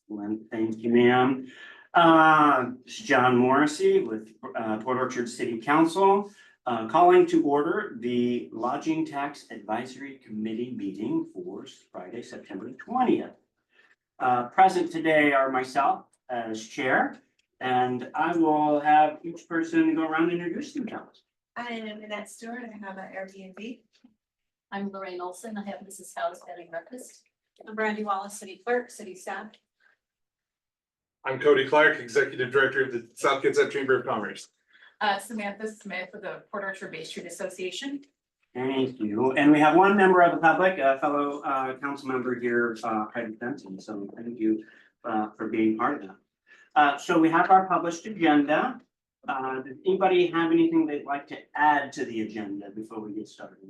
Excellent, thank you, ma'am. It's John Morrissey with Port Orchard City Council, calling to order the Lodging Tax Advisory Committee meeting for Friday, September 20th. Present today are myself as chair, and I will have each person go around and introduce themselves. I am Annette Stewart. I have an Airbnb. I'm Lorraine Olson. I have Mrs. House having breakfast. I'm Brandy Wallace, city clerk, city staff. I'm Cody Clark, Executive Director of the South Kitsap Chamber of Commerce. Samantha Smith with the Port Orchard Bay Street Association. Thank you. And we have one member of the public, a fellow council member here, Heidi Fenton. So thank you for being part of that. So we have our published agenda. Does anybody have anything they'd like to add to the agenda before we get started?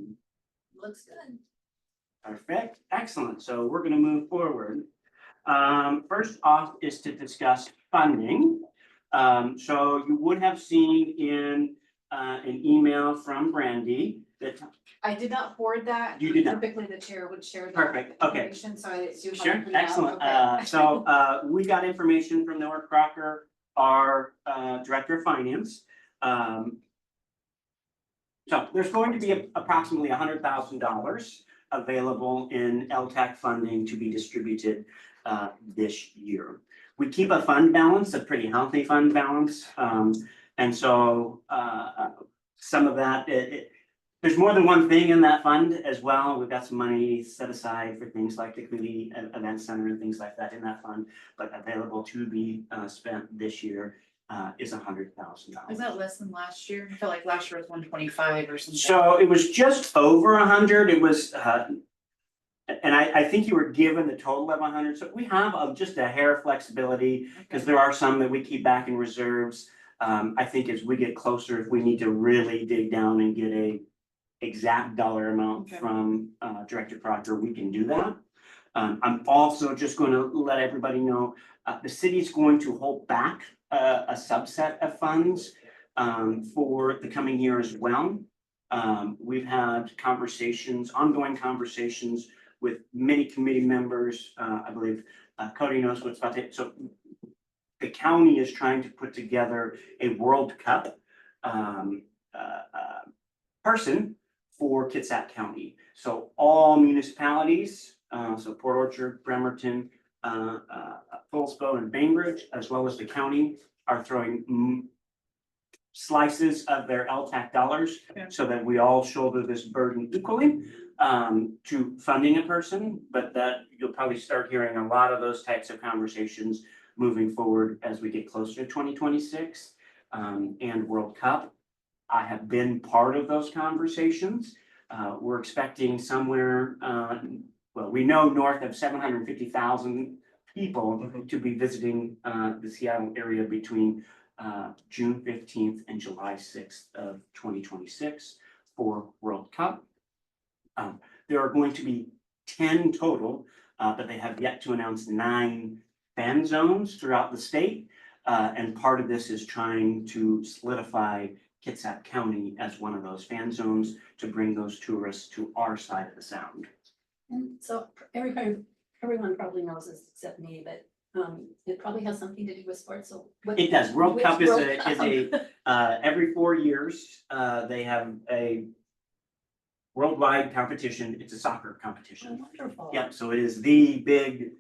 Looks good. Perfect, excellent. So we're gonna move forward. First off is to discuss funding. So you would have seen in an email from Brandy that. I did not forward that. You did not. Typically, the chair would share that Perfect, okay. information, so I didn't see. Sure, excellent. We got information from Noah Crocker, our Director of Finance. So there's going to be approximately $100,000 available in LTAC funding to be distributed this year. We keep a fund balance, a pretty healthy fund balance. And so some of that, there's more than one thing in that fund as well. We've got some money set aside for things like the community event center and things like that in that fund, but available to be spent this year is $100,000. Is that less than last year? I feel like last year was 125 or something. So it was just over 100. It was, and I think you were given the total of 100. So we have just a hair of flexibility because there are some that we keep back in reserves. I think as we get closer, if we need to really dig down and get a exact dollar amount from Director Proctor, we can do that. I'm also just going to let everybody know the city's going to hold back a subset of funds for the coming year as well. We've had conversations, ongoing conversations with many committee members. I believe Cody knows what's about it. So the county is trying to put together a World Cup person for Kitsap County. So all municipalities, so Port Orchard, Bremerton, Fullsboro and Bainbridge, as well as the county, are throwing slices of their LTAC dollars so that we all shoulder this burden equally to funding a person. But that you'll probably start hearing a lot of those types of conversations moving forward as we get closer to 2026 and World Cup. I have been part of those conversations. We're expecting somewhere, well, we know north of 750,000 people to be visiting the Seattle area between June 15th and July 6th of 2026 for World Cup. There are going to be 10 total, but they have yet to announce 9 fan zones throughout the state. And part of this is trying to solidify Kitsap County as one of those fan zones to bring those tourists to our side of the sound. And so everyone probably knows this except me, but it probably has something to do with sports. So It does. World Cup is World a Cup? every 4 years, they have a worldwide competition. It's a soccer competition. Wonderful. Yep, so it is the big,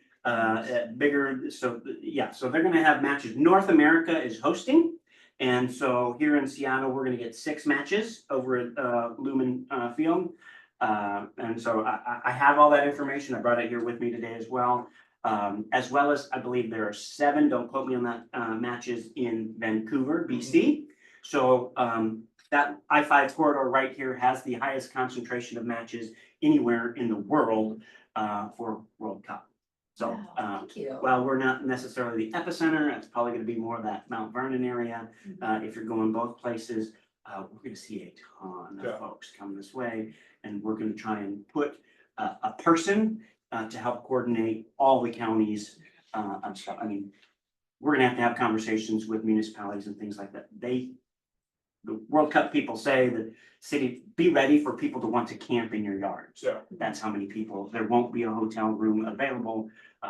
bigger, so yeah, so they're gonna have matches. North America is hosting. And so here in Seattle, we're gonna get 6 matches over at Lumen Field. And so I have all that information. I brought it here with me today as well. As I believe there are 7, don't quote me on that, matches in Vancouver, BC. So that I-5 corridor right here has the highest concentration of matches anywhere in the world for World Cup. So Wow, thank you. while we're not necessarily the epicenter, it's probably going to be more of that Mount Vernon area. If you're going both places, we're going to see a ton of folks come this way, and we're going to try and put a person to help coordinate all the counties. I mean, we're going to have conversations with municipalities and things like that. the World Cup people say that city, be ready for people to want to camp in your yards. Yeah. That's how many people, there won't be a hotel room available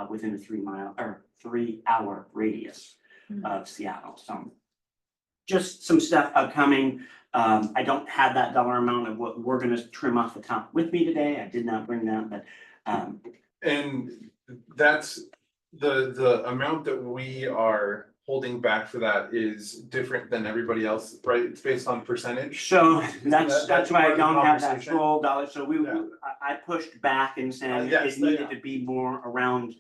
within a 3-hour radius of Seattle, so. Just some stuff upcoming. I don't have that dollar amount of what we're gonna trim off the top with me today. I did not bring that, but And that's the amount that we are holding back for that is different than everybody else, right? It's based on percentage. so that's that's why part I of the don't have that conversation. full dollar. So Yeah. I pushed back and saying Yes, it needed yeah. to be more around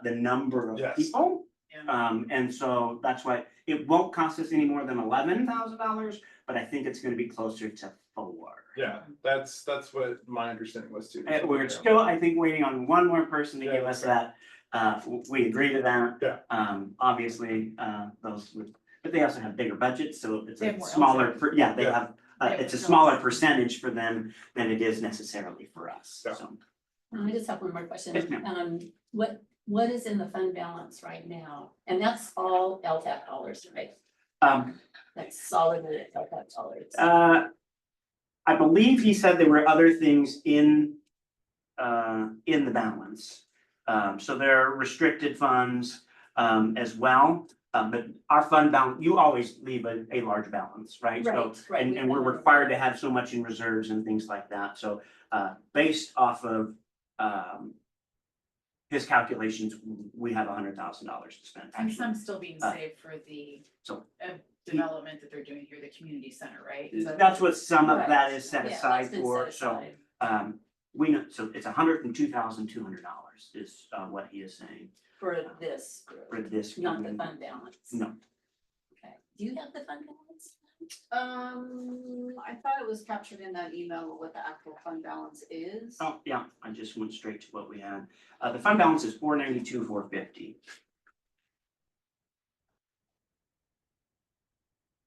the number of Yes. people. And so that's why it won't cost us any more than $11,000, but I think it's gonna be closer to 4. Yeah, that's what my understanding was too. We're still, I think, waiting on one more person to give Yeah, us okay. that. We agree to that. Yeah. Obviously, those would, but they also have bigger budgets, so it's They a have more smaller, LTAP. yeah, they Yeah. have, They have it's a more smaller LTAP. percentage for them than it is necessarily for us, Yeah. so. I just have one more question. Yes, ma'am. What is in the fund balance right now? And that's all LTAP dollars, right? Um, That's solid LTAP dollars. I believe he said there were other things in the balance. So there are restricted funds, as well. But our fund balance, you always leave a large balance, right? So, Right. and we're required to have so much in reserves and things like that. So, based off of, his calculations, we have $100,000 to spend. And actually. some still being saved for the So- development that they're doing here, the community center, right? Is that- That's what some of that Right. is set Yeah, aside that's been for, set so, aside we know, so it's $102,200 is, what he is saying for this group, for this. not the community. fund balance. No, Okay, do you have the fund balance? I thought it was captured in that email what the actual fund balance is. oh, yeah, I just went straight to what we had. The fund balance is $492,450.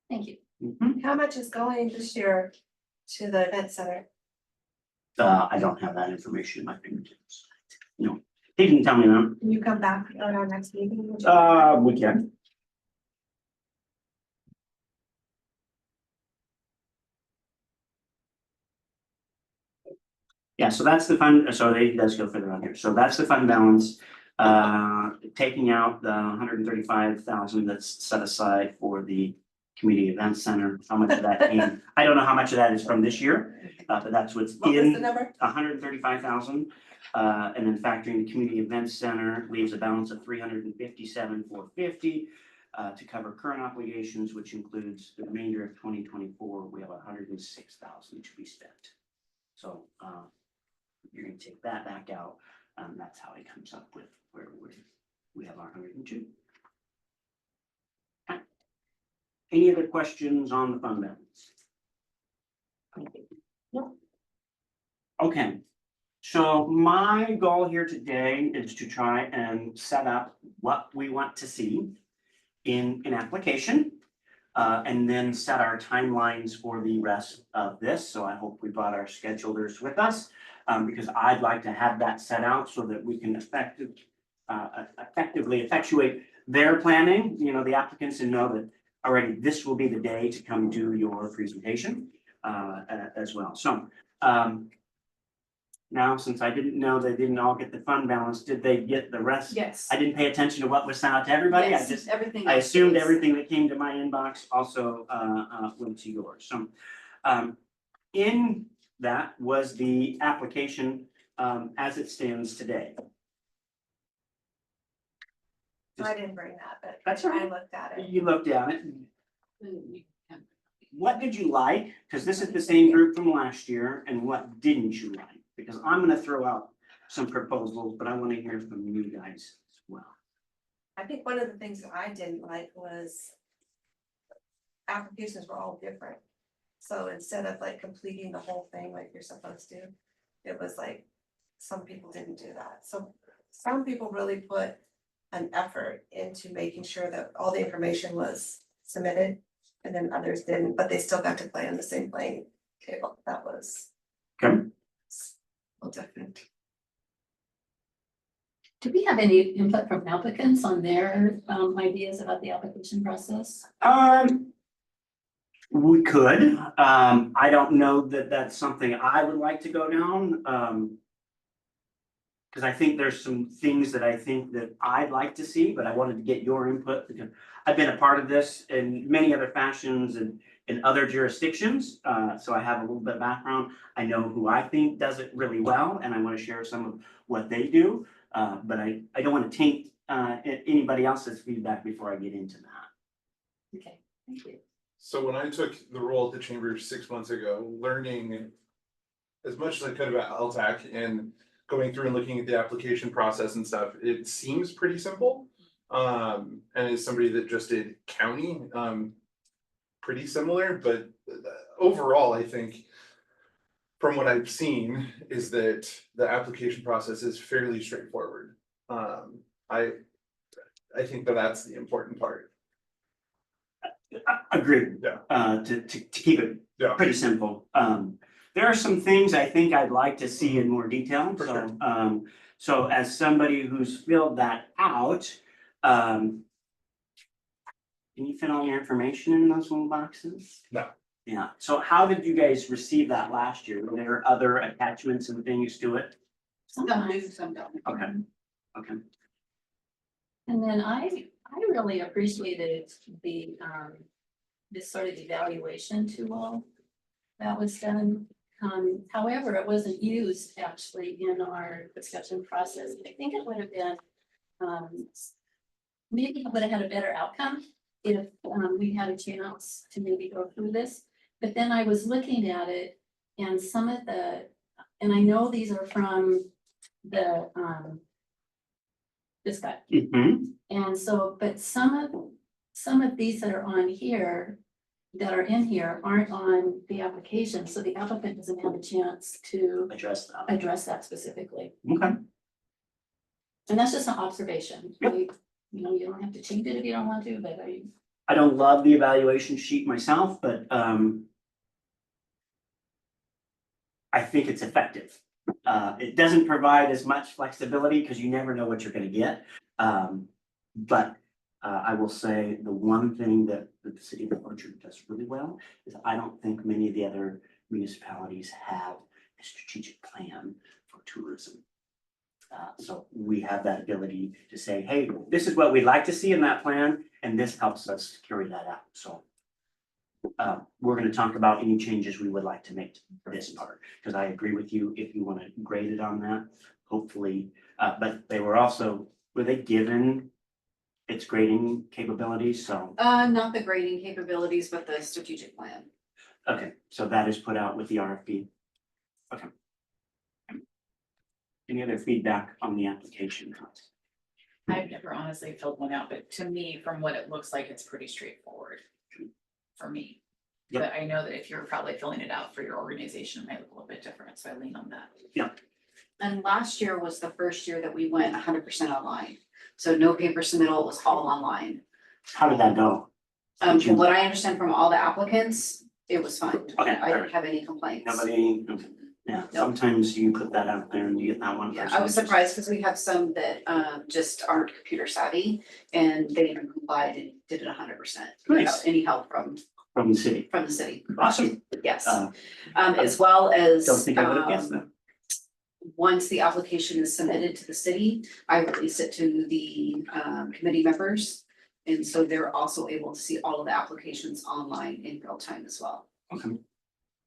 Thank you. Mhm. How much is going this year to the event center? I don't have that information in my fingertips. No, he didn't tell me that. Can you come back at our next meeting? We can. Yeah, so that's the fund, so it does go further on here. So that's the fund balance. Taking out the $135,000 that's set aside for the community event center. How much of that came? I don't know how much of that is from this year, but that's what's What was the in number? $135,000. And then factoring the community event center leaves a balance of $357,450 to cover current obligations, which includes the remainder of 2024. We have $106,000 to be spent. So you're gonna take that back out. That's how he comes up with where we have our 102. Okay. Any other questions on the fund balance? Okay, so my goal here today is to try and set up what we want to see in an application. And then set our timelines for the rest of this. So I hope we brought our schedulers with us. Because I'd like to have that set out so that we can effectively effectuate their planning, you know, the applicants, and know that already this will be the day to come do your presentation as well. So now, since I didn't know they didn't all get the fund balance, did they get the rest? Yes. I didn't pay attention to what was sent out to everybody. I Yes, just everything. I else assumed is- everything that came to my inbox also went to yours. So in that was the application as it stands today. I didn't bring that, but That's all I right. looked at it. You looked at it. You can- What did you like? Because this is the same group from last year. And what didn't you like? Because I'm gonna throw out some proposals, but I want to hear from you guys as well. I think one of the things that I didn't like was applications were all different. So instead of like completing the whole thing like you're supposed to, it was like, some people didn't do that. So some people really put an effort into making sure that all the information was submitted. And then others didn't, but they still got to play on the same playing table. That was Okay. well different. Do we have any input from applicants on their ideas about the application process? We could, I don't know that that's something I would like to go down, Cause I think there's some things that I think that I'd like to see, but I wanted to get your input because I've been a part of this in many other fashions and in other jurisdictions, so I have a little bit of background. I know who I think does it really well, and I wanna share some of what they do, but I don't wanna taint, anybody else's feedback before I get into that. Okay, thank you. So when I took the role at the chamber 6 months ago, learning as much as I could about LTAC and going through and looking at the application process and stuff, it seems pretty simple. And as somebody that just did county, pretty similar, but overall, I think from what I've seen is that the application process is fairly straightforward. I think that that's the important part. Agreed. Yeah. To keep it Yeah. pretty simple. There are some things I think I'd like to see in more detail, For so, sure. so as somebody who's filled that out, can you fit all your information in those little boxes? No. Yeah, so how did you guys receive that last year? Were there other attachments and things to it? Some do, Sometimes. some don't. Okay, okay. And then I really appreciated the, this sort of evaluation tool that was done. However, it wasn't used actually in our discussion process. I think it would have been, maybe it would have had a better outcome if, we had a chance to maybe go through this. But then I was looking at it and some of the, and I know these are from the, this guy. Mm-hmm, And so, but some of these that are on here, that are in here aren't on the application, so the applicant doesn't have a chance to address that. address that specifically. Okay, And that's just an observation. You know, you don't have to change it if you don't want to, but I don't love the evaluation sheet myself, but, I think it's effective. It doesn't provide as much flexibility because you never know what you're gonna get. But I will say the one thing that the city of Orchard does really well is I don't think many of the other municipalities have a strategic plan for tourism. So we have that ability to say, hey, this is what we'd like to see in that plan, and this helps us carry that out, so. We're gonna talk about any changes we would like to make to this part, because I agree with you, if you wanna grade it on that, hopefully, but they were also, were they given its grading capabilities, so, Not the grading capabilities, but the strategic plan. okay, so that is put out with the RFP. Okay. Any other feedback on the application? I've never honestly filled one out, but to me, from what it looks like, it's pretty straightforward. For me. Yep. But I know that if you're probably filling it out for your organization, it might look a little bit different, so I lean on that. And last year was the first year that we went 100% online. So no paper submittal, it was all online. How did that go? From what I understand from all the applicants, it was fine. Okay, I didn't have any complaints. Nobody, okay. Yeah, sometimes you put that out there and you get that one Yeah, person. I was surprised because we have some that just aren't computer savvy and they even complied and did it 100% without Nice. any help from From the city. the city. Awesome. Yes, Uh, as well as Don't think I would have guessed that. once the application is submitted to the city, I release it to the committee members. And so they're also able to see all of the applications online in real time as well. Okay.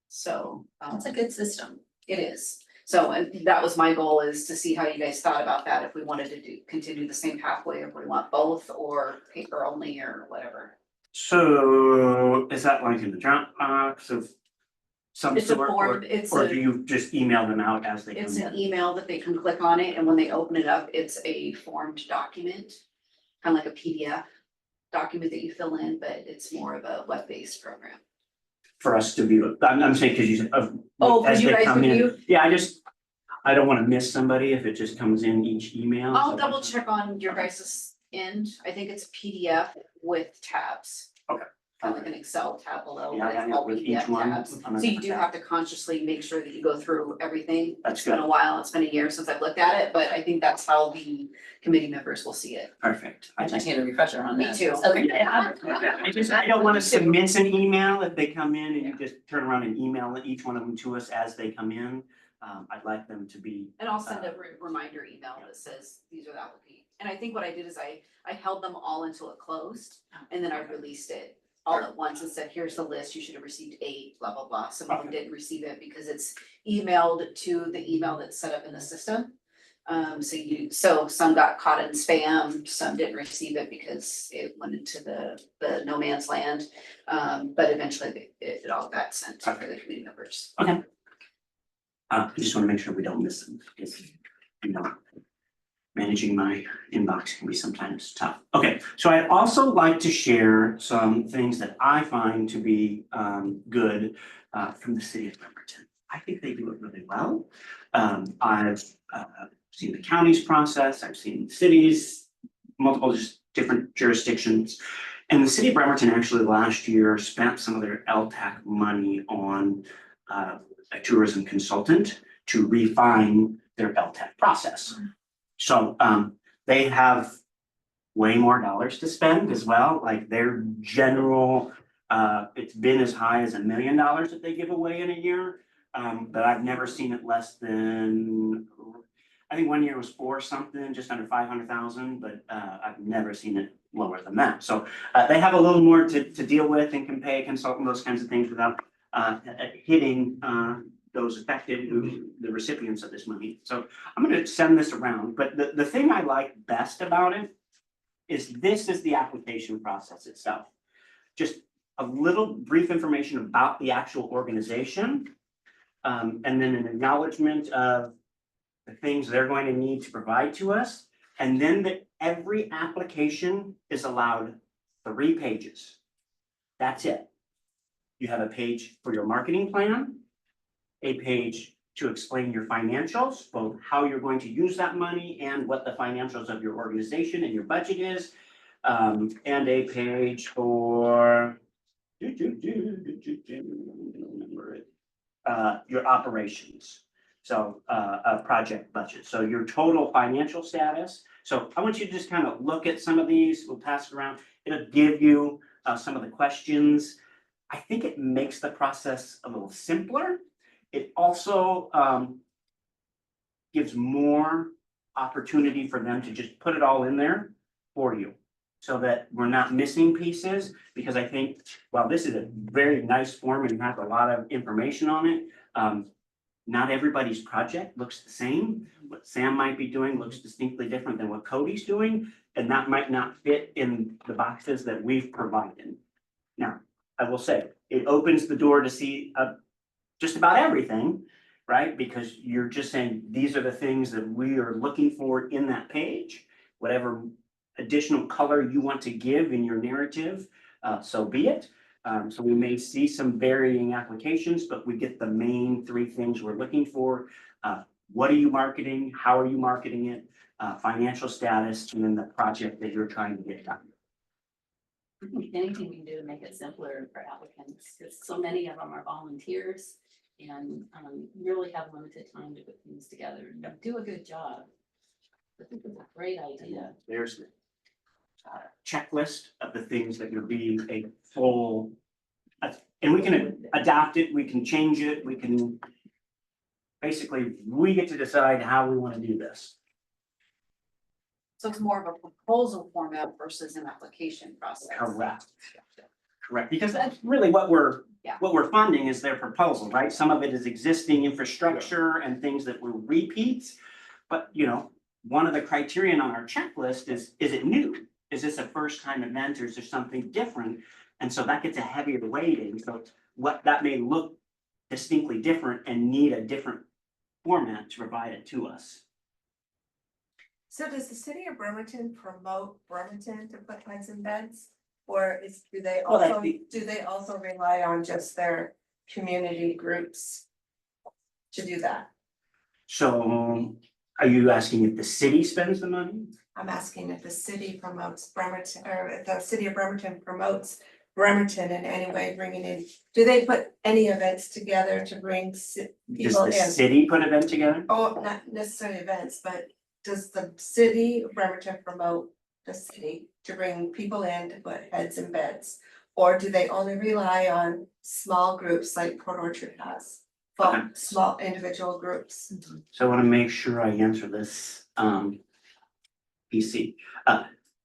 So it's a good system. it is. So and that was my goal, is to see how you guys thought about that, if we wanted to continue the same pathway, if we want both or paper only or whatever. So is that like in the Dropbox of some It's a sort, form, it's or do a, you just email them out as they come it's an in? email that they can click on it, and when they open it up, it's a formed document. Kind of like a PDF document that you fill in, but it's more of a web-based program. For us to view, I'm saying, cause you said, Oh, for as you they guys come to in. view? Yeah, I don't wanna miss somebody if it just comes in each email. I'll so- double check on your guys' end. I think it's PDF with tabs. Okay. kind of like an Excel tab below, Yeah, but yeah, it's yeah, all with PDF each one tabs. on a So you different do tab. have to consciously make sure that you go through everything. That's It's been a good. while, it's been a year since I've looked at it, but I think that's how the committee members will see it. Perfect. I just need a refresher on Me that. too. Okay. I don't wanna submit an email if they come in and you just turn around and email each one of them to us as they come in. I'd like them to be, And I'll send a reminder email that says, these are the applicants. And I think what I did is I held them all until it closed, and then I released it all at once and said, here's the list, you should have received 8, blah, blah, blah. Some of them didn't receive it because it's emailed to the email that's set up in the system. So some got caught in spam, some didn't receive it because it went into the no man's land. But eventually it all got sent to the committee members. I just wanna make sure we don't miss them, because, you know, managing my inbox can be sometimes tough. Okay, so I'd also like to share some things that I find to be good from the city of Bremerton. I think they do it really well. I've seen the county's process, I've seen cities, multiple just different jurisdictions. And the city of Bremerton actually last year spent some of their LTAC money on a tourism consultant to refine their LTAC process. So they have way more dollars to spend as well, like their general, it's been as high as $1 million that they give away in a year. But I've never seen it less than, I think one year was 4 something, just under 500,000, but I've never seen it lower than that. So they have a little more to deal with and can pay a consultant, those kinds of things without hitting those affected, the recipients of this money. So I'm gonna send this around, but the thing I like best about it is this is the application process itself. Just a little brief information about the actual organization. And then an acknowledgement of the things they're going to need to provide to us. And then that every application is allowed 3 pages. That's it. You have a page for your marketing plan, a page to explain your financials, both how you're going to use that money and what the financials of your organization and your budget is. And a page for remember it. Your operations. So a project budget. So your total financial status. So I want you to just kind of look at some of these. We'll pass it around. It'll give you some of the questions. I think it makes the process a little simpler. It also gives more opportunity for them to just put it all in there for you, so that we're not missing pieces, because I think, while this is a very nice form and has a lot of information on it, not everybody's project looks the same. What Sam might be doing looks distinctly different than what Cody's doing, and that might not fit in the boxes that we've provided. Now, I will say, it opens the door to see just about everything, right? Because you're just saying, these are the things that we are looking for in that page, whatever additional color you want to give in your narrative, so be it. So we may see some varying applications, but we get the main 3 things we're looking for. What are you marketing? How are you marketing it? Financial status, and then the project that you're trying to get done. I think anything we can do to make it simpler for applicants, because so many of them are volunteers and really have limited time to put things together and do a good job. I think it's a great idea. There's the checklist of the things that would be a full, and we can adapt it, we can change it, we can, basically, we get to decide how we want to do this. So it's more of a proposal format versus an application process. Correct. Correct, because that's really what we're, Yeah. what we're funding is their proposal, right? Some of it is existing infrastructure and things that will repeat. But, you know, one of the criterion on our checklist is it new? Is this a first time event, or is there something different? And so that gets a heavier weighting, so what that may look distinctly different and need a different format to provide it to us. So does the city of Bremerton promote Bremerton to put tents and beds? Or do they Well, also rely on just their community groups to do that? So are you asking if the city spends the money? I'm asking if the city promotes Bremerton, or if the city of Bremerton promotes Bremerton in any way, bringing in, do they put any events together to bring Does people the in? city put event together? Oh, not necessarily events, but does the city of Bremerton promote the city to bring people in to put heads in beds? Or do they only rely on small groups like Port Orchard has? Okay. Small individual groups. So I wanna make sure I answer this, PC.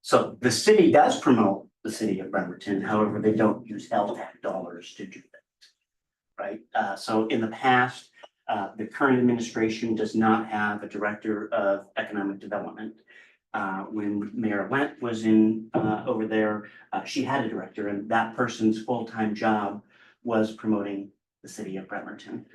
So the city does promote the city of Bremerton, however, they don't use LTAC dollars to do that. Right, so in the past, the current administration does not have a director of economic development. When Mayor Went was in, over there, she had a director, and that person's full-time job was promoting the city of Bremerton.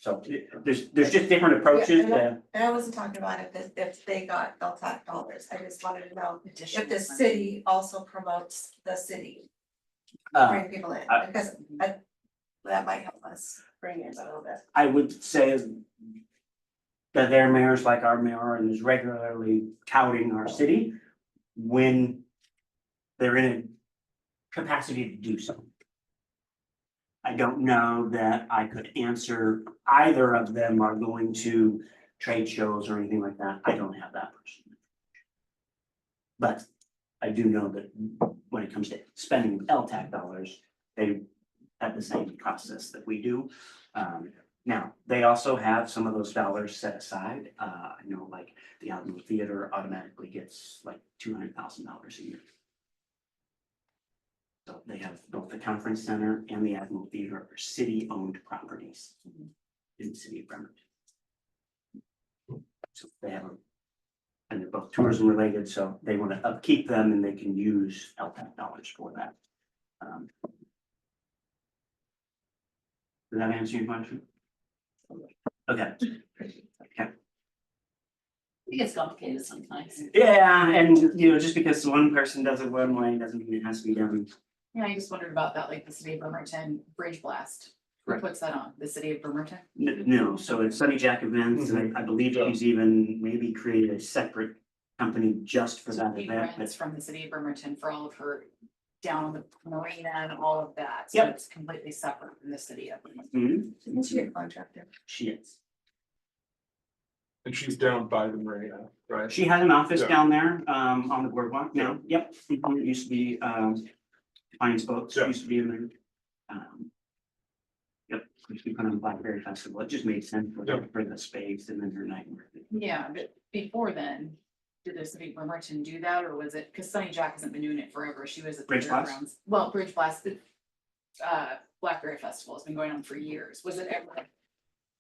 So there's just different approaches. And I wasn't talking about if they got LTAC dollars, I just wanted to know if the city also promotes the city, bring people in, because that might help us bring it a little bit. I would say that their mayor's like our mayor and is regularly touting our city when they're in a capacity to do so. I don't know that I could answer either of them are going to trade shows or anything like that. I don't have that person. But I do know that when it comes to spending LTAC dollars, they have the same process that we do. Now, they also have some of those dollars set aside. I know like the Alamo Theater automatically gets like $200,000 a year. So they have both the conference center and the Alamo Theater are city-owned properties in the city of Bremerton. So they have and they're both tourism related, so they want to upkeep them and they can use LTAC dollars for that. Does that answer your question? Okay. It gets complicated sometimes. Yeah, and just because one person does it one way doesn't mean it has to be done. Yeah, I just wondered about that, like the city of Bremerton Bridge Blast. Who Right. puts that on? The city of Bremerton? No, so it's Sunny Jack Events, and I believe he's even maybe created a separate company just for that He event, rents but from the city of Bremerton for all of her down on the marina and all of that. So Yep. it's completely separate from the city of Bremerton. Mhm, Isn't she a contractor? she is. And she's down by the marina, right? She has an office Yeah. down there, on the boardwalk now, yep, it used to be, Pines Boats Yeah. used to be in there. Yep, which we put on Blackberry Festival, it just made sense for the space and then her night market. Yeah, but before then, did the city of Bremerton do that, or was it, cause Sunny Jack hasn't been doing it forever, she was at the Bridge Blast? fairgrounds. Well, Bridge Blast, the Blackberry Festival has been going on for years, was it ever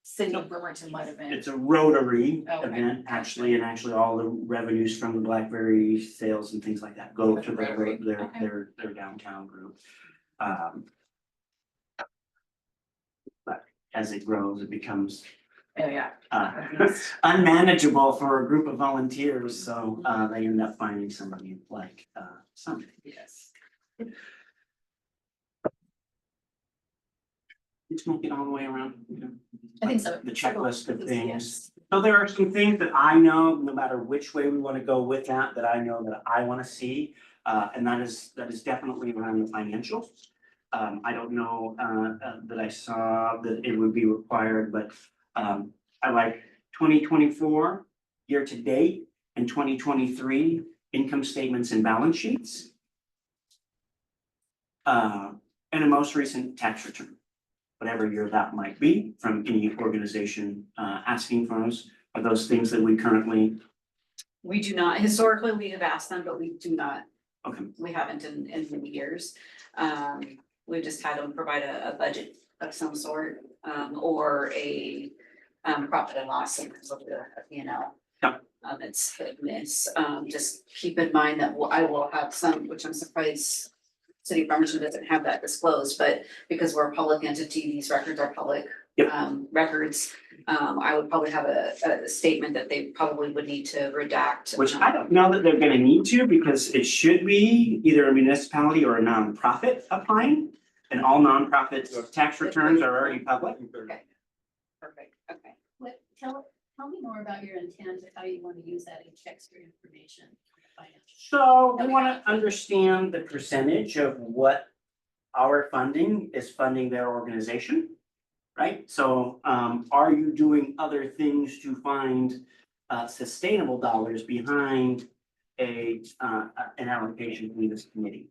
city of Bremerton led event? It's a Rotary Okay. event, actually, and actually all the revenues from the Blackberry sales and things like that go to Rotary, their, okay. their downtown group. But as it grows, it becomes Oh, yeah. unmanageable for a group of volunteers, so they end up finding somebody like something. Yes. It's not get all the way around, I think so. The checklist of things. Yes. So there are some things that I know, no matter which way we want to go with that I know that I want to see. And that is definitely around the financials. I don't know that I saw that it would be required, but I like 2024 year to date and 2023 income statements and balance sheets. And a most recent tax return, whatever year that might be, from any organization asking for us. Are those things that we currently, We do not, historically, we have asked them, but we do not, okay, we haven't in many years. We've just had them provide a budget of some sort, or a profit and loss in terms of the P&L. Yep. It's, just keep in mind that I will have some, which I'm surprised City of Bremerton doesn't have that disclosed, but because we're a public entity, these records are public. Yep. Records, I would probably have a statement that they probably would need to redact. which I don't know that they're gonna need to, because it should be either a municipality or a nonprofit applying. And all nonprofits tax returns are already public. Okay. Perfect, okay. Tell me more about your intent of how you want to use that extra information. financial. So we wanna understand the percentage of what our funding is funding their organization. Right, so are you doing other things to find sustainable dollars behind an allocation from this committee?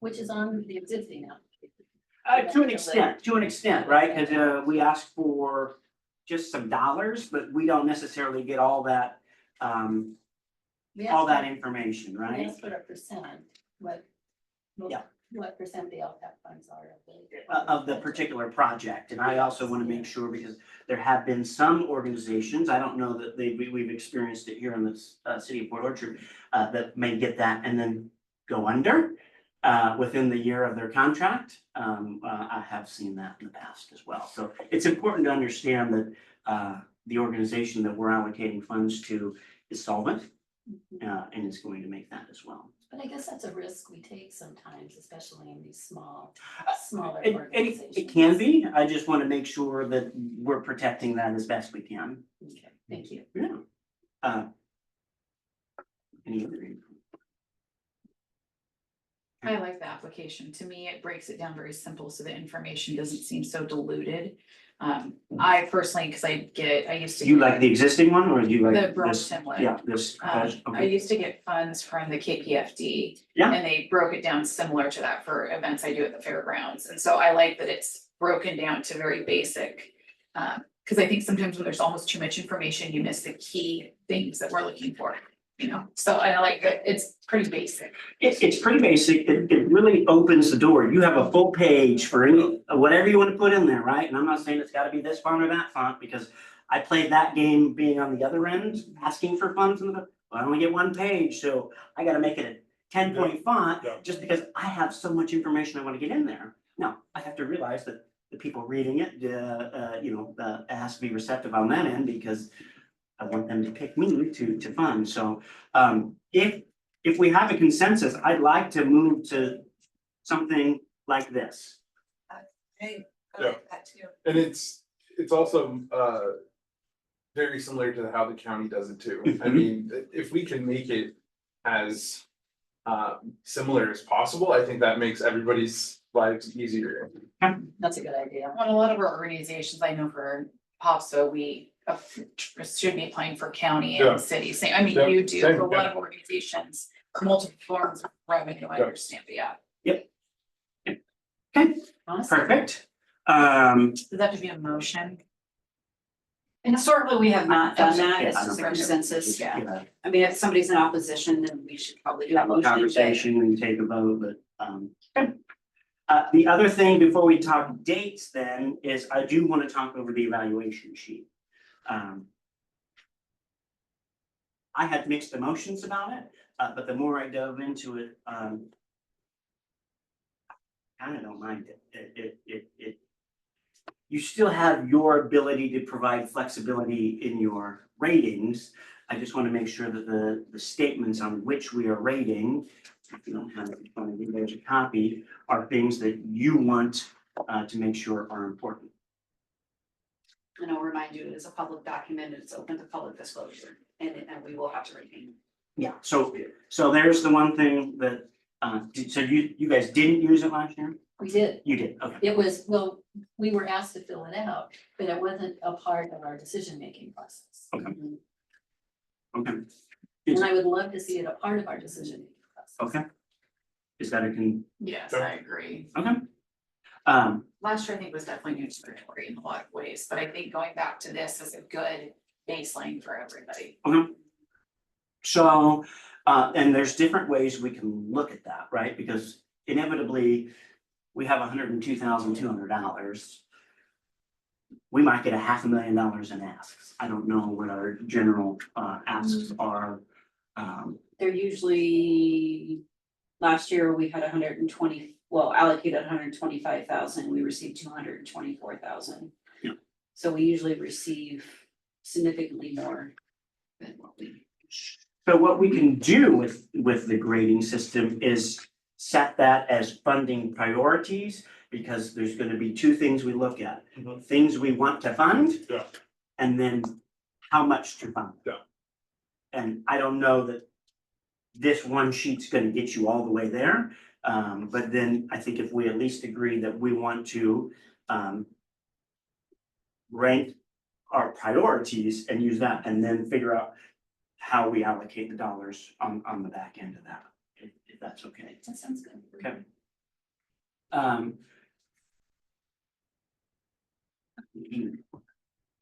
Which is on the existing application. To an extent, right, cause we ask for just some dollars, but we don't necessarily get all that We all that asked information, for- we right? asked for a percent, what. Yeah. What percent the LTAP funds are Of the particular project, and I also wanna make sure, because there have been some organizations, I don't know that we've experienced it here in this city of Port Orchard. That may get that and then go under within the year of their contract. I have seen that in the past as well, so it's important to understand that the organization that we're allocating funds to is solvent. And is going to make that as well. But I guess that's a risk we take sometimes, especially in these smaller It organizations. can be, I just wanna make sure that we're protecting that as best we can. Okay, thank you. Yeah. Any other? I like the application. To me, it breaks it down very simple, so the information doesn't seem so diluted. I personally, cause I used to. Do you like the existing one, or do you like The this? Burlington one. Yeah, this, I okay, used to get funds from the KPFD. Yeah. And they broke it down similar to that for events I do at the fairgrounds, and so I like that it's broken down to very basic. Cause I think sometimes when there's almost too much information, you miss the key things that we're looking for, you know, so I like that it's pretty basic. it's pretty basic, it really opens the door, you have a full page for any, whatever you wanna put in there, right? And I'm not saying it's gotta be this font or that font, because I played that game being on the other end, asking for funds, and I only get one page, so I gotta make it a 10-point font, Yeah. just because I have so much information I wanna get in there. Now, I have to realize that the people reading it, it has to be receptive on that end, because I want them to pick me to fund, so if we have a consensus, I'd like to move to something like this. Hey, I Yeah. like that too. And it's also very similar to how the county does it too. I Mhm. mean, if we can make it as similar as possible, I think that makes everybody's lives easier. That's a good idea. On a lot of our organizations, I know for POPSO, we should be applying for county Yeah. and city, same, I mean, Yeah, you do, same, but a lot yeah. of organizations, multiple forms of revenue, I Yeah. understand, but yeah. Okay, Awesome. perfect. Does that have to be a motion? And historically, we have not done that, Yeah, it's I don't just a think so. consensus, yeah. Yeah, I mean, if somebody's in opposition, then we should probably do a have a motion. but- conversation and take a vote, but okay. The other thing before we talk dates then is I do wanna talk over the evaluation sheet. I had mixed emotions about it, but the more I dove into it, kinda don't mind it. You still have your ability to provide flexibility in your ratings. I just wanna make sure that the statements on which we are rating, if you don't have it in front of you, there's a copy, are things that you want to make sure are important. And I'll remind you, it is a public document, it's open to public disclosure, and we will have to retain. Yeah, so there's the one thing that, so you guys didn't use it last year? We did. You did, okay. It was, well, we were asked to fill it out, but it wasn't a part of our decision-making process. Okay. Okay, And I would love to see it a part of our decision-making process. okay. Is that a Yes, I agree. okay? Last year, I think was definitely discriminatory in a lot of ways, but I think going back to this is a good baseline for everybody. Okay. So, and there's different ways we can look at that, right? Because inevitably, we have $102,200. We might get $500,000 in asks. I don't know what our general asks are. They're usually, last year we had allocated 125,000, we received 224,000. Yeah. So we usually receive significantly more than what we. So what we can do with the grading system is set that as funding priorities, because there's gonna be two things we look at. Mhm. Things we want to fund. Yeah. And then how much to fund. Yeah. And I don't know that this one sheet's gonna get you all the way there. But then I think if we at least agree that we want to, rank our priorities and use that, and then figure out how we allocate the dollars on the back end of that, if that's okay. That sounds good. Okay. Um.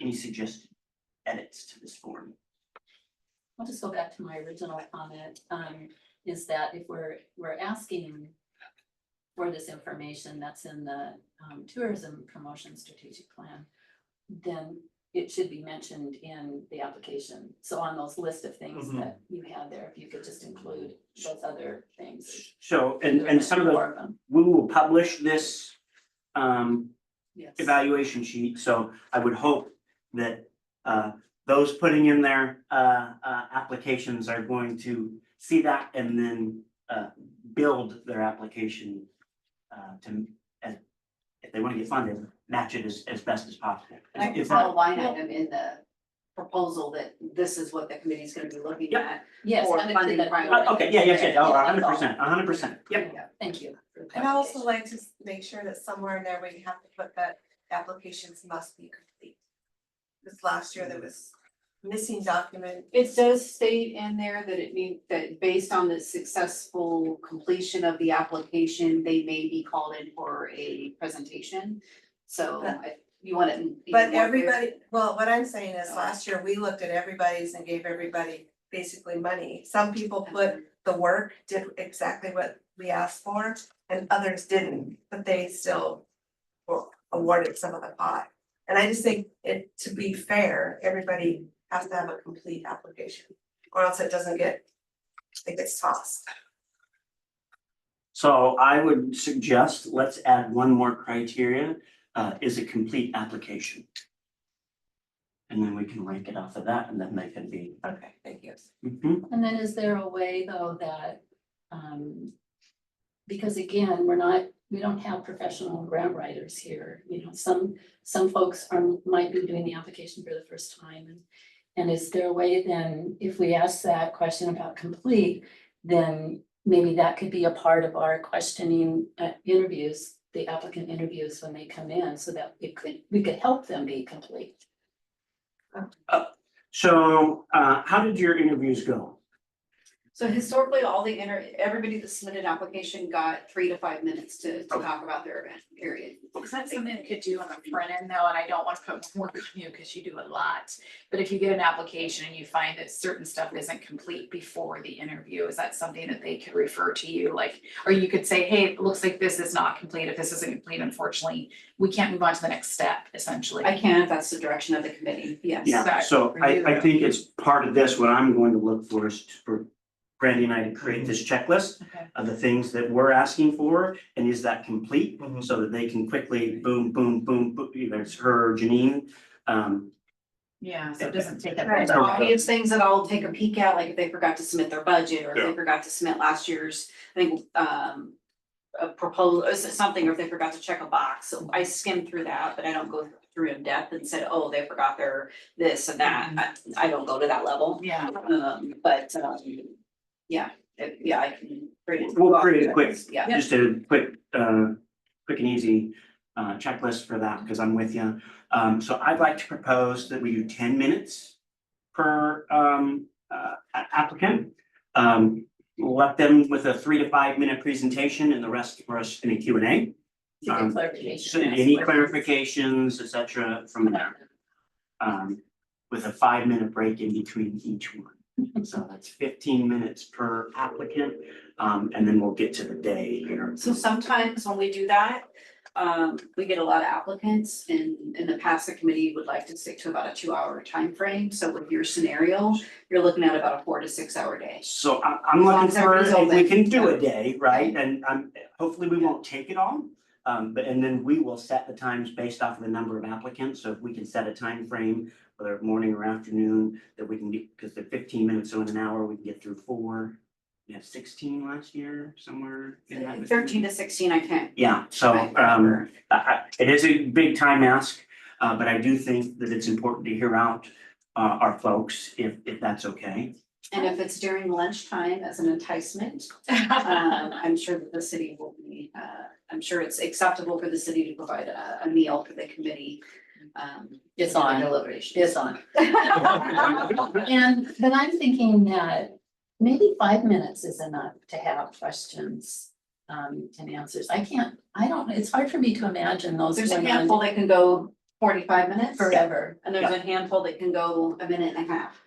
Any suggested edits to this form? I'll just go back to my original comment, is that if we're asking for this information that's in the tourism promotion strategic plan, then it should be mentioned in the application. So on those list of things Mhm. that you have there, if you could just include those other things. So, and some of More the, them. we will publish this Yes. evaluation sheet, so I would hope that those putting in their applications are going to see that and then build their application to, if they want to get funded, match it as best as possible. And I can Is put a that, line item in the proposal that this is what the committee's gonna be looking Yep. at. Yes. Or add it to funding the- priority. okay, yeah, oh, that's all. 100%, yep. Yeah, thank you. for the And I also clarification. like to make sure that somewhere in there we have to put that applications must be complete. This last year there was missing document. It does state in there that it means that based on the successful completion of the application, they may be called in for a presentation. So you want it. But everybody, well, what I'm saying is last year we looked at everybody's and gave everybody basically money. Some people put the work, did exactly what we asked for, and others didn't, but they still were awarded some of the pot. And I just think it, to be fair, everybody has to have a complete application, or else it doesn't get, it gets tossed. So I would suggest, let's add one more criteria, is a complete application. And then we can rank it off of that, and then they can be. Okay, thank you. Mhm. And then is there a way though that, because again, we don't have professional grant writers here, you know, some folks might be doing the application for the first time. And is there a way then, if we ask that question about complete, then maybe that could be a part of our questioning interviews, the applicant interviews when they come in, so that we could help them be complete. So, how did your interviews go? So historically, everybody that submitted an application got 3 to 5 minutes to talk about their event, period. Is that something you could do on the front end though? And I don't want to put more work on you because you do a lot. But if you get an application and you find that certain stuff isn't complete before the interview, is that something that they could refer to you? Like, or you could say, hey, it looks like this is not complete. If this isn't complete, unfortunately, we can't move on to the next step, essentially. I can if that's the direction of the committee, yes. Yeah, that so I review. think it's part of this, what I'm going to look for is for Brandy and I to create this checklist Okay. of the things that we're asking for, and is that complete? Mhm. So that they can quickly boom, boom, boom, boom, either it's her or Janine. Yeah, so it doesn't take that. There's Okay. obvious things that I'll take a peek at, like if they forgot to submit their budget, or if Yeah. they forgot to submit last year's, I think, a proposal, something, or if they forgot to check a box, so I skim through that, but I don't go through in depth and said, oh, they forgot their this and that, I don't go to that level. Yeah. Yeah, I can create it. We'll create a quick- Yeah. Just a quick and easy checklist for that, because I'm with you. So I'd like to propose that we do 10 minutes per applicant. Let them with a 3 to 5 minute presentation and the rest for us in a Q&A. To get clarification. So any clarifications, et cetera, from there. With a 5 minute break in between each one. So that's 15 minutes per applicant, and then we'll get to the day here. So sometimes when we do that, we get a lot of applicants, and in the past, the committee would like to stick to about a 2-hour time frame. So with your scenario, you're looking at about a 4 to 6 hour day. So I'm As long looking as for, everybody's if we open. can do a day, right, and hopefully we won't take it all. But and then we will set the times based off of the number of applicants, so if we can set a time frame, whether morning or afternoon, that we can get, because they're 15 minutes, so in an hour, we can get through 4. We had 16 last year, somewhere in that. 13 to 16, I can. Yeah, so Right. it is a big time ask, but I do think that it's important to hear out our folks if that's okay. And if it's during lunchtime as an enticement, I'm sure that the city will be, I'm sure it's acceptable for the city to provide a meal for the committee. It's during on. deliberations. It's on. And, but I'm thinking that maybe 5 minutes is enough to have questions and answers. I don't, it's hard for me to imagine those There's a going handful on that can go 45 minutes. forever. And there's a handful that can go a minute and a half.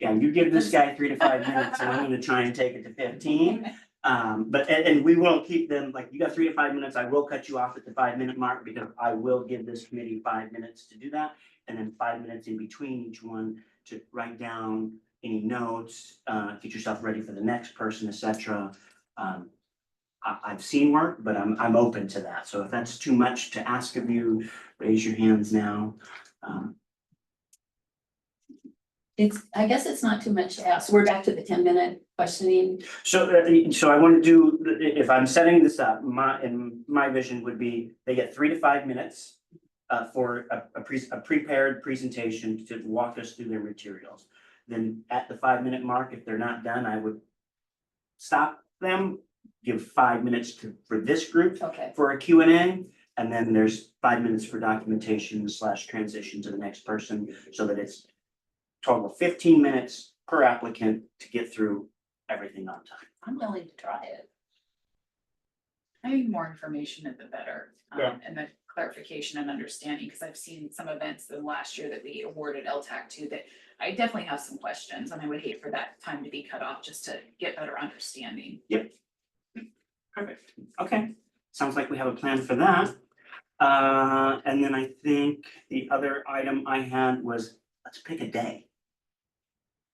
Yeah, you give this guy 3 to 5 minutes and I'm gonna try and take it to 15. But, and we will keep them, like, you got 3 to 5 minutes, I will cut you off at the 5 minute mark because I will give this committee 5 minutes to do that. And then 5 minutes in between each one to write down any notes, get yourself ready for the next person, etc. I've seen work, but I'm open to that. So if that's too much to ask of you, raise your hands now. I guess it's not too much to ask. We're back to the 10-minute questioning. So I want to do, if I'm setting this up, my vision would be, they get 3 to 5 minutes for a prepared presentation to walk us through their materials. Then at the 5 minute mark, if they're not done, I would stop them, give 5 minutes for this group Okay. for a Q&A, and then there's 5 minutes for documentation / transition to the next person, so that it's total of 15 minutes per applicant to get through everything on time. I'm willing to try it. I think more information the better, Yeah. and the clarification and understanding, because I've seen some events the last year that we awarded LTAC to that I definitely have some questions, and I would hate for that time to be cut off just to get better understanding. Perfect. Okay, sounds like we have a plan for that. And then I think the other item I had was, let's pick a day.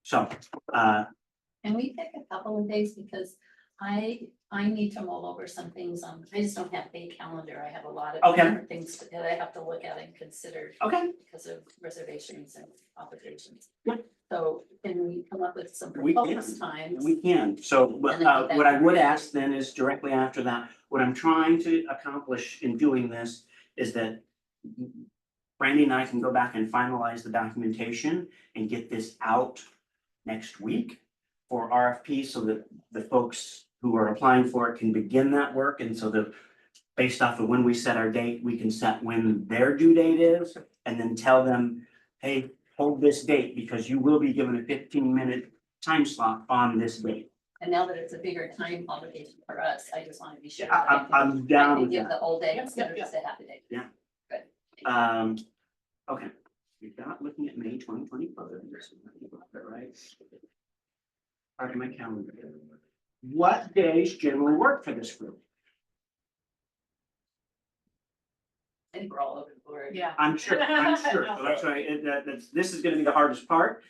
So, Can we pick a couple of days, because I need to mull over some things I just don't have a calendar. I have a lot of Okay. different things that I have to look at and consider okay, because of reservations and obligations. Yeah. So can we come up with some We can. proposed times? we can. So And I think what I that's would great. ask then is directly after that, what I'm trying to accomplish in doing this is that Brandy and I can go back and finalize the documentation and get this out next week for RFP, so that the folks who are applying for it can begin that work. And so that based off of when we set our date, we can set when their due date is and then tell them, hey, hold this date because you will be given a 15-minute time slot on this date. And now that it's a bigger time obligation for us, I just want to be sure. I- that I can- I'm down I can with give that. the whole day Yep, instead of yep, just a half a day. Okay, we've got looking at May 2024, right? Part of my calendar. What days generally work for this group? I think we're all over the board. Yeah. I'm sure. So that's right. This is gonna be the hardest part,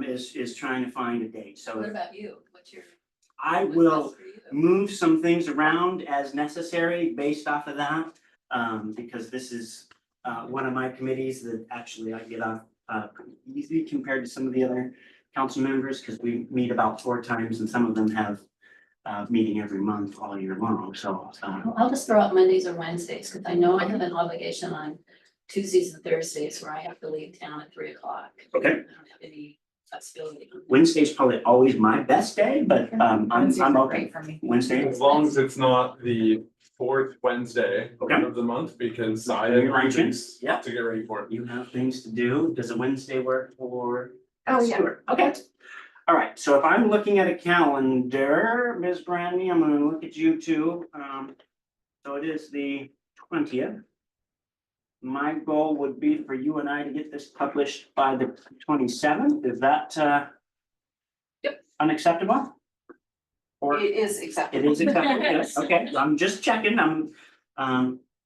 is trying to find a date. What So about you? What's your? I what's will best for you? move some things around as necessary based off of that. Because this is, one of my committees that actually I get off, pretty easy compared to some of the other council members, because we meet about 4 times and some of them have, meeting every month all year long. So, I'll just throw out Mondays or Wednesdays, because I know I have an obligation on Tuesdays and Thursdays where I have to leave town at 3 o'clock. Okay. I don't have any flexibility. on that. Wednesday's probably always my best day, but, I'm Wednesdays are okay. great for me. Wednesday. As long as it's not the fourth Wednesday Okay. of the month, because I Your have arrangements? meetings Yep. to get ready for it. You have things to do. Does a Wednesday work for? Oh, yeah. Stuart? Okay. All right, so if I'm looking at a calendar, Ms. Brandy, I'm gonna look at you too. So it is the 20th. My goal would be for you and I to get this published by the 27th. Is that unacceptable? Or It is it acceptable. is acceptable? Yes. Okay, I'm just checking.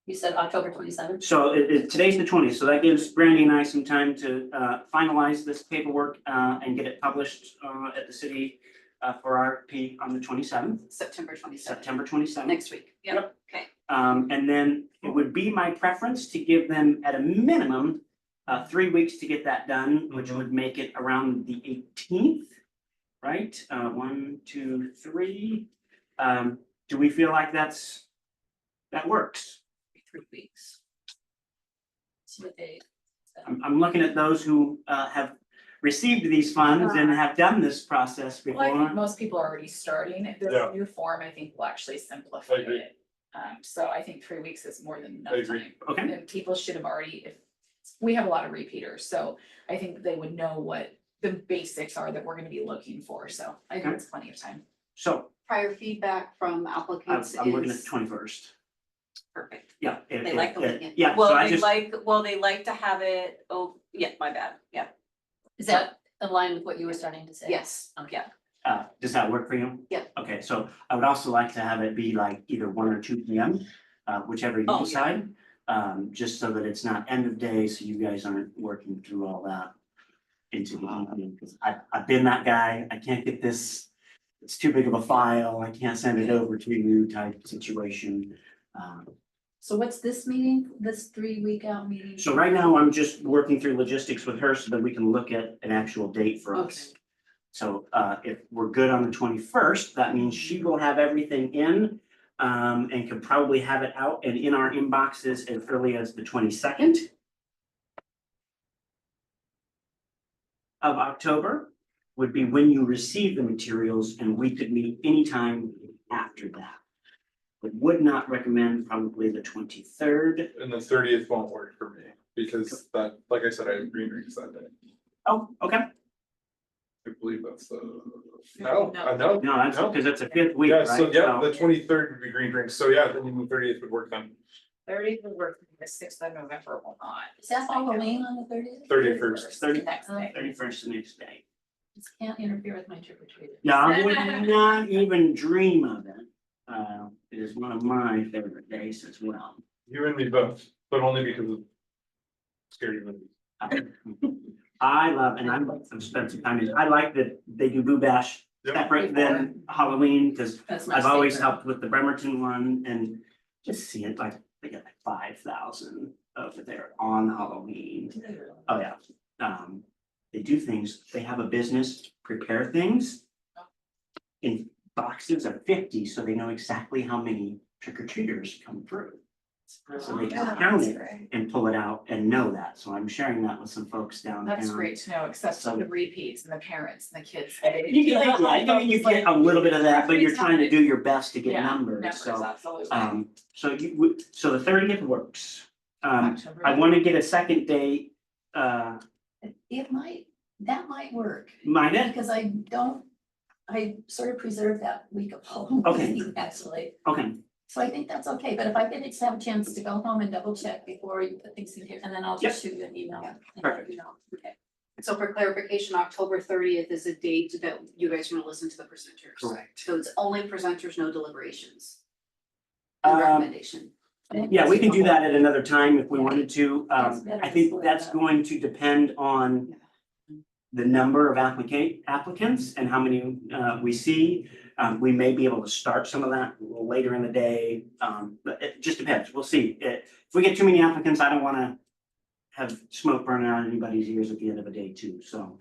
You said October 27th? So today's the 20th, so that gives Brandy and I some time to finalize this paperwork and get it published at the city for RFP on the 27th, September 27th, September 27th. next week. Yep. Okay. And then it would be my preference to give them at a minimum 3 weeks to get that done, which would make it around the 18th, right? 1, 2, 3. Do we feel like that works? 3 weeks. So what day? I'm looking at those who have received these funds and have done this process Well, I think before. most people are already starting. This Yeah. new form, I think, will actually simplify I agree. it. So I think 3 weeks is more than enough I agree. time. Okay. And people should have already, if, we have a lot of repeaters, so I think they would know what the basics are that we're gonna be looking for, so I think Okay. it's plenty of time. So Prior feedback from I'm applicants I'm looking at the is 21st. perfect. Yeah. They like the weekend. Yeah, so Well, I they just, like to have it, oh, yeah, my bad, yeah. Is that in line with what you were starting to say? Yes, Okay. does that work for you? Yeah. Okay, so I would also like to have it be like either 1 or 2 P.M., whichever you Oh, yeah. decide. Just so that it's not end of day, so you guys aren't working through all that into the evening, because I've been that guy, I can't get this, it's too big of a file, I can't send it over to you type situation. So what's this meeting, this 3 week out meeting? So right now, I'm just working through logistics with her so that we can look at an actual date for us. So if we're good on the 21st, that means she will have everything in. And can probably have it out and in our inboxes as early as the 22nd of October would be when you receive the materials, and we could meet anytime after that. But would not recommend probably the 23rd. And the 30th won't work for me, because that, like I said, I have green rings that day. Oh, okay. I believe that's the. No. No, I know. No, that's because it's a fifth week, Yeah, right? so yeah, the 23rd would be green drinks, so yeah, then the 30th would work then. 30th will work, the 6th of November will not. Is that Halloween on the 30th? 31st. 30 Next day. 31st the next day. Just can't interfere with my trick or treat. Yeah, I would not even dream of it. It is one of my favorite days as well. You and me both, but only because of scary movies. I love, and I've spent some time, I like that they do Boo Bash Yep. separate than Halloween, because That's my I've always favorite. helped with the Bremerton one and just see it, like, they get like 5,000 over there on Halloween. Oh, yeah. They do things, they have a business prepare things in boxes of 50, so they know exactly how many trick or treaters come through. So they Yeah, can count that's it great. and pull it out and know that. So I'm sharing that with some folks downtown. That's great to know, except for the repeats and the parents and the kids. You get, I mean, you get a little bit of that, but you're trying to do your best to get Yeah, numbers, so, absolutely. so you would, so the 30th works. October. I wanna get a second date, It might, that might work, mind it? because I sort of preserve that week of Halloween, Okay. actually. Okay, So I think that's okay, but if I could just have a chance to go home and double check before you put things in here, and then I'll just shoot you an email. and let Perfect. you know. Okay. so for clarification, October 30th is a date that you guys want to listen to the presenters. correct. So it's only presenters, no deliberations. The Um, recommendation. Yeah, we can do that at another time if we wanted to. That's better I to think split it that's up. going to depend on the number of applicants and how many we see. We may be able to start some of that a little later in the day, but it just depends. We'll see. If we get too many applicants, I don't wanna have smoke burn out anybody's ears at the end of a day too. So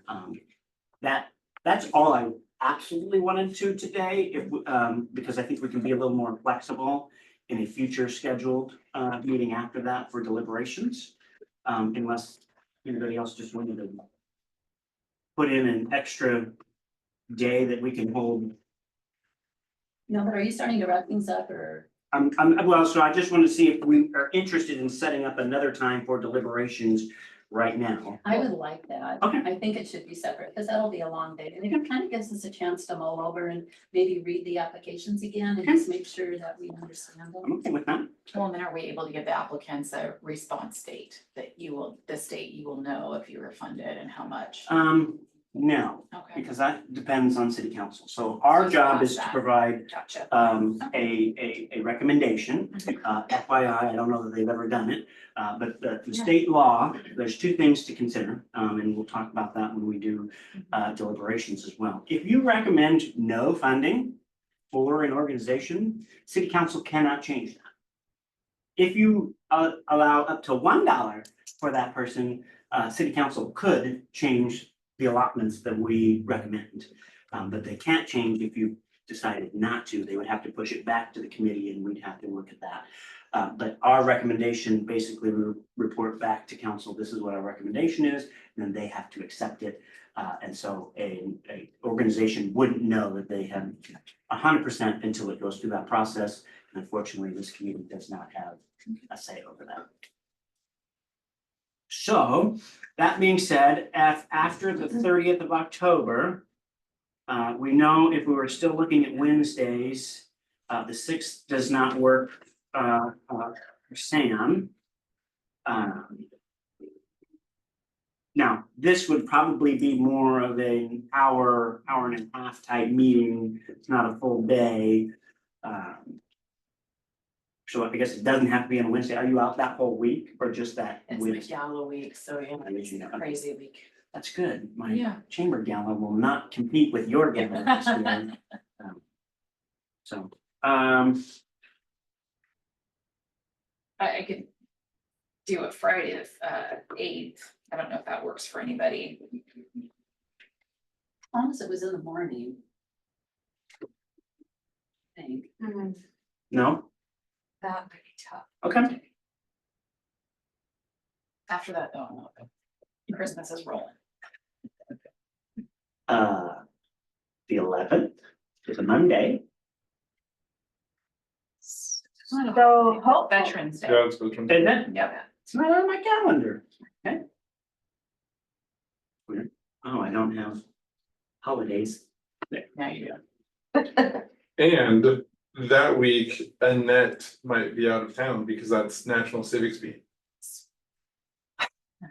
that's all I absolutely wanted to today, because I think we can be a little more flexible in a future scheduled meeting after that for deliberations. Unless anybody else just wanted to put in an extra day that we can hold. No, but are you starting to wrap things up, or? Well, so I just want to see if we are interested in setting up another time for deliberations right now. I would like that. Okay. I think it should be separate, because that'll be a long day, and it kind of gives us a chance to mull over and maybe read the applications again and just make sure that we understand I'm them. okay with that. Well, and then are we able to give the applicants a response date that the state you will know if you were funded and how much? No, Okay, because that depends on city council. So our job is to provide gotcha. a recommendation. FYI, I don't know that they've ever done it, but the state law, there's two things to consider, and we'll talk about that when we do deliberations as well. If you recommend no funding for an organization, city council cannot change that. If you allow up to $1 for that person, city council could change the allotments that we recommend. But they can't change if you decided not to. They would have to push it back to the committee and we'd have to look at that. But our recommendation, basically, we report back to council, this is what our recommendation is, and then they have to accept it. And so a organization wouldn't know that they have 100% until it goes through that process. And unfortunately, this community does not have a say over that. So, that being said, after the 30th of October, we know if we were still looking at Wednesdays, the 6th does not work for Sam. Now, this would probably be more of an hour and a half type meeting. It's not a full day. So I guess it doesn't have to be on a Wednesday. Are you out that whole week or just that It's Wednesday? my gala week, so yeah, it's a crazy week. That's good. My Yeah. chamber gala will not compete with your gala this year. So, I could do it Friday, the 8th. I don't know if that works for anybody. As long as it was in the morning. I think. no? That might be tough. Okay. After that, though, no. Christmas is rolling. The 11th is a Monday. So hopeful. Veterans Day. Yeah, it's Veterans Isn't Day. it? Yep. It's not on my calendar. Okay. Weird. Oh, I don't have holidays. Now you do. And that week, Annette might be out of town because that's National Civics Week. So,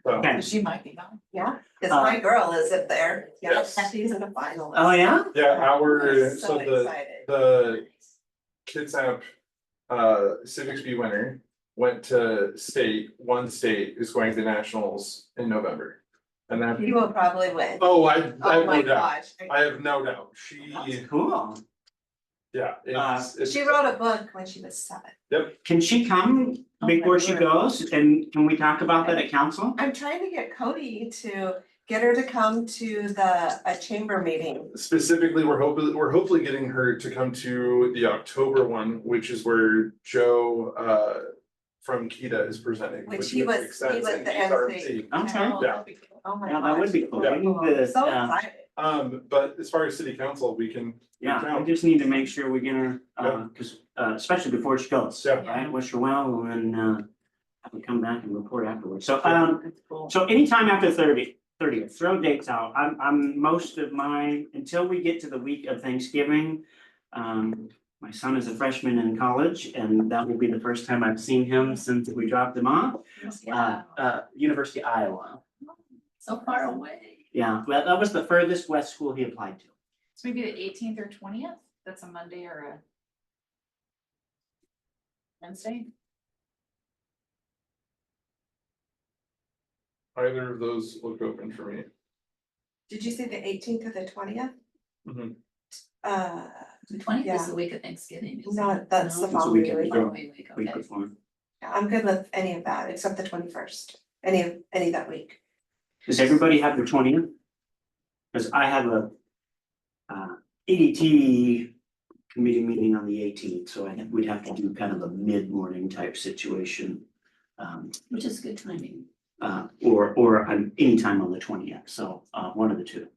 Okay. She might be gone. Yeah, cause my girl is up there. Yeah, Yes. she's in the finals. Oh, yeah? yeah, I'm so so excited. the Kitsap Civics Bee winner went to state, one state is going to nationals in November. And that, You will probably win. oh, I have Oh my no doubt, gosh. I have no doubt, That's cool. yeah, it's. She wrote a book when she was 7. Can she come before she goes? And can we talk about that at council? I'm trying to get Cody to get her to come to a chamber meeting. Specifically, we're hopefully getting her to come to the October one, which is where Joe from Kita is presenting. Which he was- makes sense, he was and the he's our MC. Okay. Yeah. Oh my Yeah, that would be cool. gosh. We need to, So excited. But as far as city council, we can. Yeah, we just need to make sure we get her, cause especially before she goes. Yeah. Right, wish her well and have her come back and report afterwards. So That's cool. so anytime after 30th, throw dates out. I'm most of until we get to the week of Thanksgiving. My son is a freshman in college and that will be the first time I've seen him since we dropped him off. University of Iowa. So far away. Yeah, well, that was the furthest west school he applied to. So maybe the 18th or 20th, that's a Monday or a Wednesday. Either of those look open for me. Did you say the 18th or the 20th? Mhm. The 20th is Yeah. the week of Thanksgiving. isn't No, it? that's the It's a following weekend week. before. Following week, Week okay. before. I'm good with any of that except the 21st. Any that week. Does everybody have their 20th? Cause I have a EDT committee meeting on the 18th, so we'd have to do kind of a mid-morning type situation. Which is good timing. Or anytime on the 20th, so one of the two.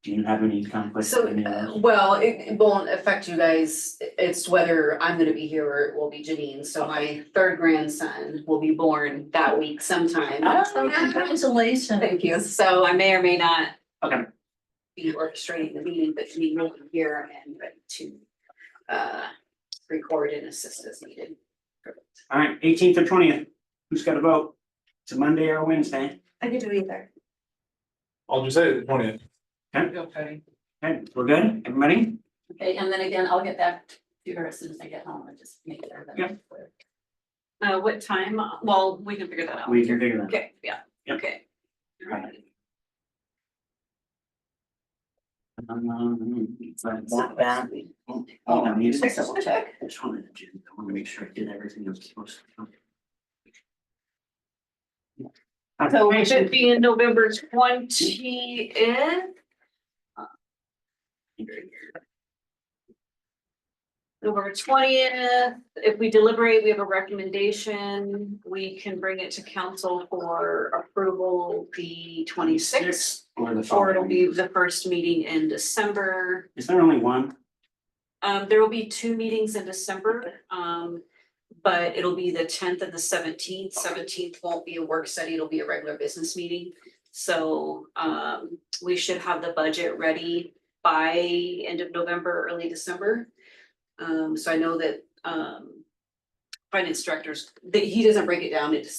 Do you have any conflicts? So, with any of those? well, it won't affect you guys, it's whether I'm gonna be here or it will be Janine, so my 3rd grandson will be born that week sometime. Congratulations. Thank you, so I may or may not. Okay. Be orchestrating the meeting, but Janine will be here and ready to record and assist as needed. All right, 18th or 20th, who's got a vote? It's a Monday or a Wednesday? I could do either. I'll just say the 20th. Go Cody. Okay, we're good, everybody? Okay, and then again, I'll get back to her as soon as I get home and just make sure that. Yeah. What time? Well, we can figure that out. We can figure that out. Okay, yeah, Yep. okay. Right. It's like that bad. Oh, no, you Just double check. I just wanted to, I want to make sure I did everything I was supposed to. So we should be in November 20th. November 20th, if we deliberate, we have a recommendation, we can bring it to council for approval the 26th. Or the Or it'll following. be the first meeting in December. Is there only one? There will be 2 meetings in December, but it'll be the 10th and the 17th. 17th won't be a work study, it'll be a regular business meeting. So, we should have the budget ready by end of November, early December. So I know that, finance directors, that he doesn't break it down into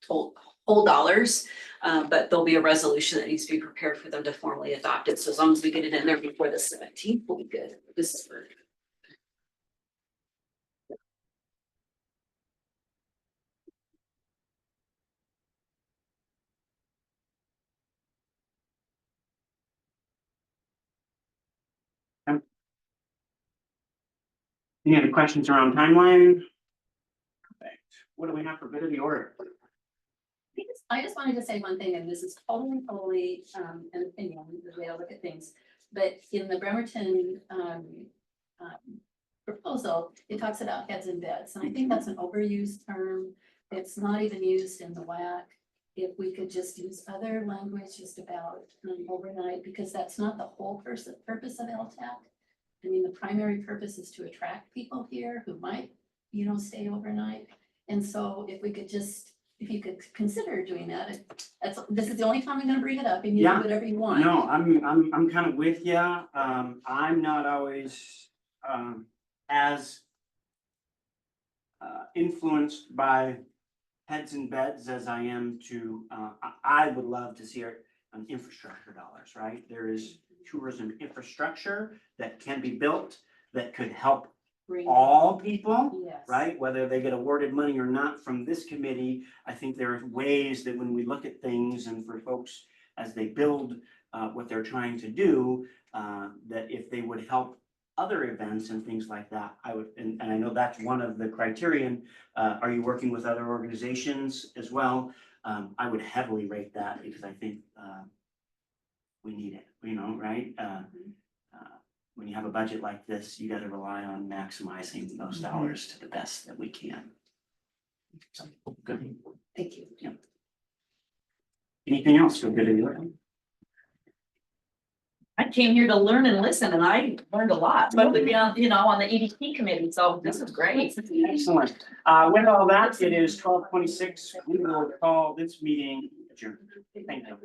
whole dollars. But there'll be a resolution that needs to be prepared for them to formally adopt it. So as long as we get it in there before the 17th, we'll be good. This is for. Any other questions around timeline? Perfect. What do we have for good of the order? I just wanted to say one thing, and this is totally, an opinion, the way I look at things. But in the Bremerton, proposal, it talks about heads and beds, and I think that's an overused term. It's not even used in the WAC. If we could just use other language just about overnight, because that's not the whole purpose of LTAC. I mean, the primary purpose is to attract people here who might, stay overnight. And so if we could just, if you could consider doing that, this is the only time I'm gonna bring it up, and you do Yeah. whatever you want. No, I'm kind of with you. I'm not always, as influenced by heads and beds as I am to, I would love to see an infrastructure dollars, right? There is tourism infrastructure that can be built that could help Bring- all people. Yes. Right, whether they get awarded money or not from this committee, I think there are ways that when we look at things and for folks as they build what they're trying to do, that if they would help other events and things like that, I would, and I know that's one of the criterion. Are you working with other organizations as well? I would heavily rate that because I think we need it, right? When you have a budget like this, you gotta rely on maximizing those dollars to the best that we can. So, good. Thank you. Yeah. Anything else for good of you? I came here to learn and listen, and I learned a lot, especially on the EDP committee, so this is great. Excellent. With all that, it is 12:26. We will call this meeting adjourned. Thank you.